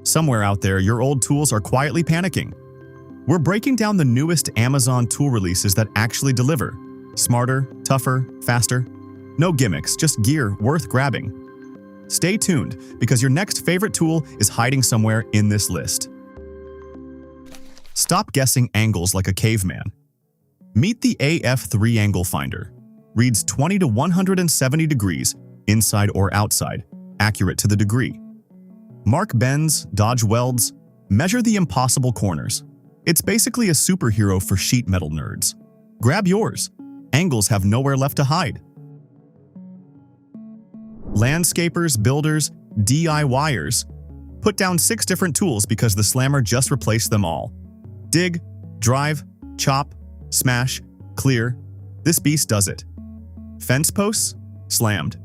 Somewhere out there, your old tools are quietly panicking. We're breaking down the newest Amazon tool releases that actually deliver. Smarter, tougher, faster. No gimmicks, just gear worth grabbing. Stay tuned, because your next favorite tool is hiding somewhere in this list. Stop guessing angles like a caveman. Meet the AF3 Angle Finder. Reads 20 to 170 degrees, inside or outside, accurate to the degree. Mark bends, dodge welds, measure the impossible corners. It's basically a superhero for sheet metal nerds. Grab yours. Angles have nowhere left to hide. Landscapers, builders, DIYers. Put down 6 different tools because the slammer just replaced them all. Dig, drive, chop, smash, clear. This beast does it. Fence posts? Slammed.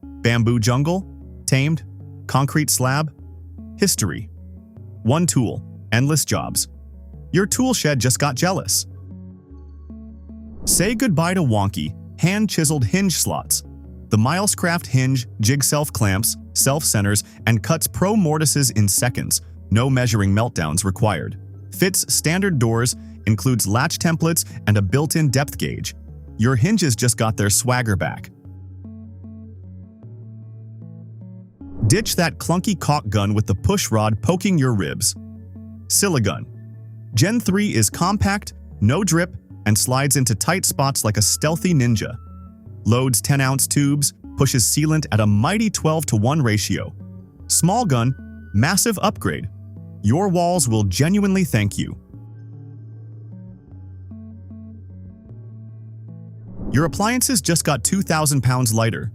Bamboo jungle? Tamed. Concrete slab? History. One tool. Endless jobs. Your tool shed just got jealous. Say goodbye to wonky, hand-chiseled hinge slots. The Milescraft Hinge Jig self-clamps, self-centers, and cuts pro mortises in seconds. No measuring meltdowns required. Fits standard doors, includes latch templates, and a built-in depth gauge. Your hinges just got their swagger back. Ditch that clunky caulk gun with the push rod poking your ribs. SILIGUN. Gen 3 is compact, no drip, and slides into tight spots like a stealthy ninja. Loads 10-ounce tubes, pushes sealant at a mighty 12-to-1 ratio. Small gun, massive upgrade. Your walls will genuinely thank you. Your appliances just got 2,000 pounds lighter.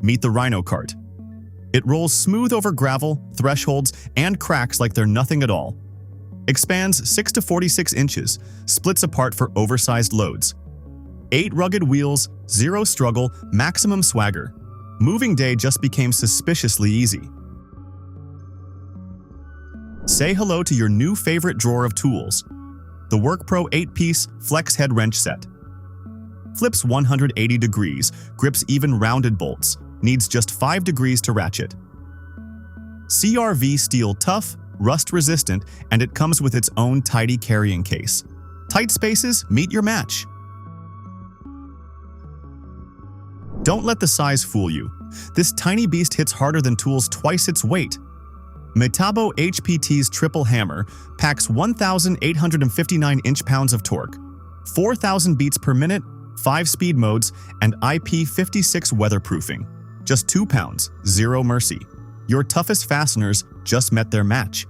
Meet the Rhino Cart. It rolls smooth over gravel, thresholds, and cracks like they're nothing at all. Expands 6 to 46 inches, splits apart for oversized loads. 8 rugged wheels, 0 struggle, maximum swagger. Moving day just became suspiciously easy. Say hello to your new favorite drawer of tools. The WORKPRO 8-piece flex head wrench set. Flips 180 degrees, grips even rounded bolts, needs just 5 degrees to ratchet. CRV steel tough, rust-resistant, and it comes with its own tidy carrying case. Tight spaces meet your match. Don't let the size fool you. This tiny beast hits harder than tools twice its weight. Metabo HPT's triple hammer packs 1,859 inch-pounds of torque, 4,000 beats per minute, 5 speed modes, and IP56 weatherproofing. Just 2 pounds, 0 mercy. Your toughest fasteners just met their match.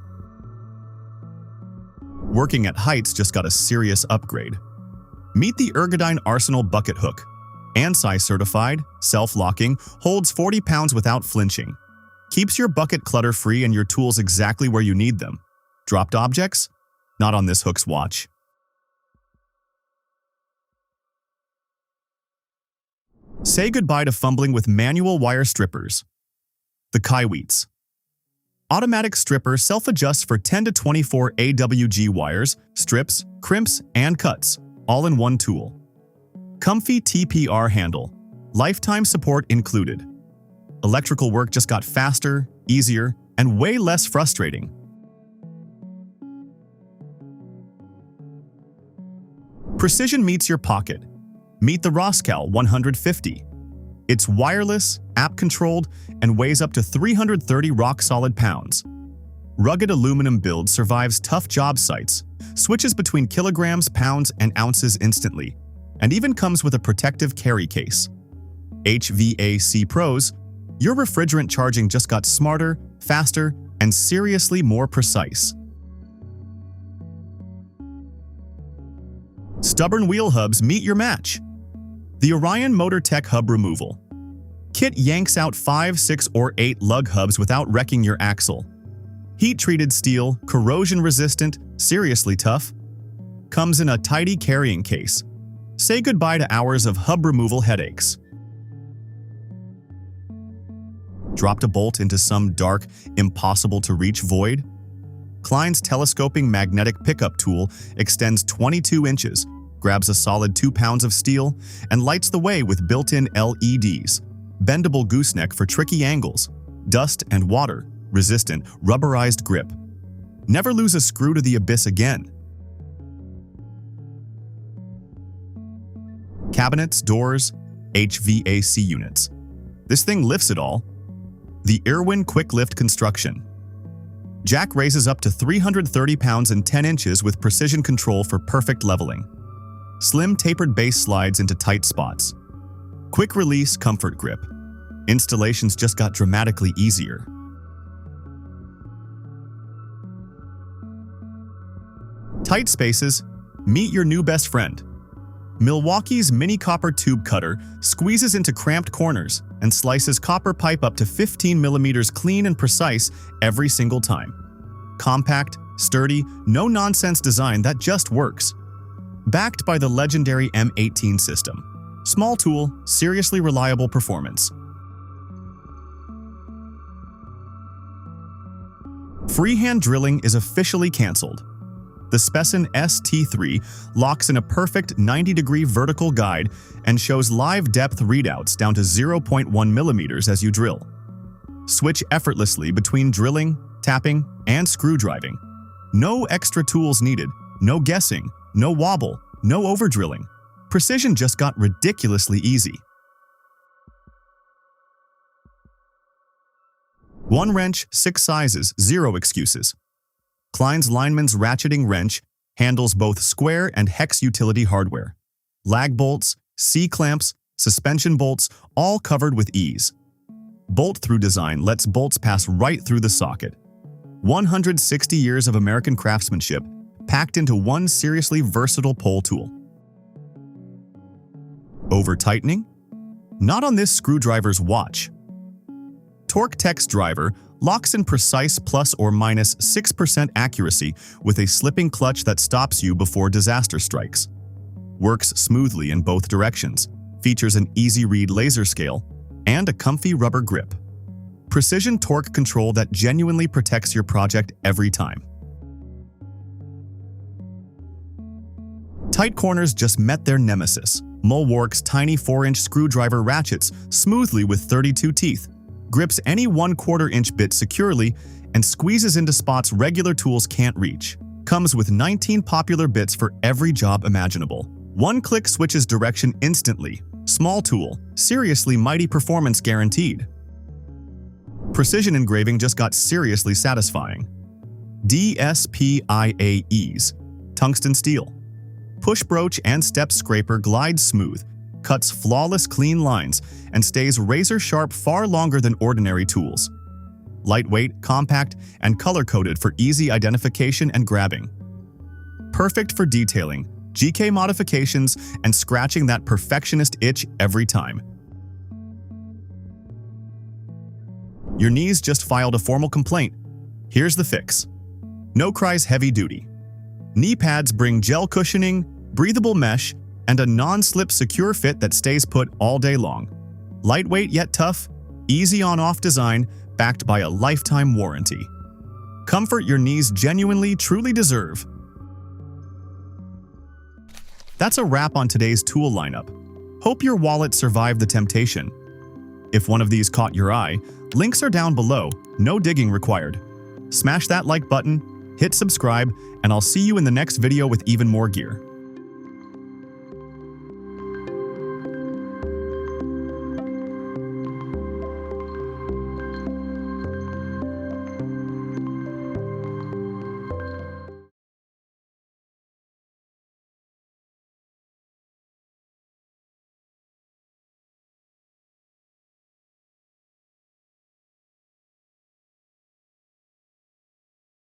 Working at heights just got a serious upgrade. Meet the Ergodyne Arsenal bucket hook. ANSI certified, self-locking, holds 40 pounds without flinching. Keeps your bucket clutter-free and your tools exactly where you need them. Dropped objects? Not on this hook's watch. Say goodbye to fumbling with manual wire strippers. The KAIWEETS. Automatic stripper self-adjusts for 10 to 24 AWG wires, strips, crimps, and cuts, all in one tool. Comfy TPR handle. Lifetime support included. Electrical work just got faster, easier, and way less frustrating. Precision meets your pocket. Meet the ROSCALE 150. It's wireless, app-controlled, and weighs up to 330 rock-solid pounds. Rugged aluminum build survives tough job sites, switches between kilograms, pounds, and ounces instantly, and even comes with a protective carry case. HVAC pros, your refrigerant charging just got smarter, faster, and seriously more precise. Stubborn wheel hubs meet your match. The Orion Motor Tech Hub Removal. Kit yanks out 5, 6, or 8 lug hubs without wrecking your axle. Heat-treated steel, corrosion-resistant, seriously tough. Comes in a tidy carrying case. Say goodbye to hours of hub removal headaches. Dropped a bolt into some dark, impossible-to-reach void? Klein's telescoping magnetic pickup tool extends 22 inches, grabs a solid 2 pounds of steel, and lights the way with built-in LEDs. Bendable gooseneck for tricky angles. Dust and water, resistant, rubberized grip. Never lose a screw to the abyss again. Cabinets, doors, HVAC units. This thing lifts it all. The IRWIN Quick Lift Construction. Jack raises up to 330 pounds and 10 inches with precision control for perfect leveling. Slim tapered base slides into tight spots. Quick release comfort grip. Installations just got dramatically easier. Tight spaces, meet your new best friend. Milwaukee's mini copper tube cutter squeezes into cramped corners and slices copper pipe up to 15 millimeters clean and precise every single time. Compact, sturdy, no-nonsense design that just works. Backed by the legendary M18 system. Small tool, seriously reliable performance. Freehand drilling is officially canceled. The SPESYN ST3 locks in a perfect 90-degree vertical guide and shows live depth readouts down to 0.1 millimeters as you drill. Switch effortlessly between drilling, tapping, and screw driving. No extra tools needed, no guessing, no wobble, no over-drilling. Precision just got ridiculously easy. One wrench, 6 sizes, 0 excuses. Klein's Lineman's ratcheting wrench handles both square and hex utility hardware. Lag bolts, C-clamps, suspension bolts, all covered with ease. Bolt-through design lets bolts pass right through the socket. 160 years of American craftsmanship packed into one seriously versatile pole tool. Over-tightening? Not on this screwdriver's watch. TorqueTex driver locks in precise plus or minus 6% accuracy with a slipping clutch that stops you before disaster strikes. Works smoothly in both directions, features an easy-read laser scale, and a comfy rubber grip. Precision torque control that genuinely protects your project every time. Tight corners just met their nemesis. MulWARK's tiny 4-inch screwdriver ratchets smoothly with 32 teeth, grips any 1/4 inch bit securely, and squeezes into spots regular tools can't reach. Comes with 19 popular bits for every job imaginable. One click switches direction instantly. Small tool, seriously mighty performance guaranteed. Precision engraving just got seriously satisfying. DSPIAEs, tungsten steel. Push broach and step scraper glides smooth, cuts flawless clean lines, and stays razor-sharp far longer than ordinary tools. Lightweight, compact, and color-coded for easy identification and grabbing. Perfect for detailing, GK modifications, and scratching that perfectionist itch every time. Your knees just filed a formal complaint. Here's the fix. NoCry's heavy duty. Knee pads bring gel cushioning, breathable mesh, and a non-slip secure fit that stays put all day long. Lightweight yet tough, easy on-off design backed by a lifetime warranty. Comfort your knees genuinely, truly deserve. That's a wrap on today's tool lineup. Hope your wallet survived the temptation. If one of these caught your eye, links are down below, no digging required. Smash that like button, hit subscribe, and I'll see you in the next video with even more gear.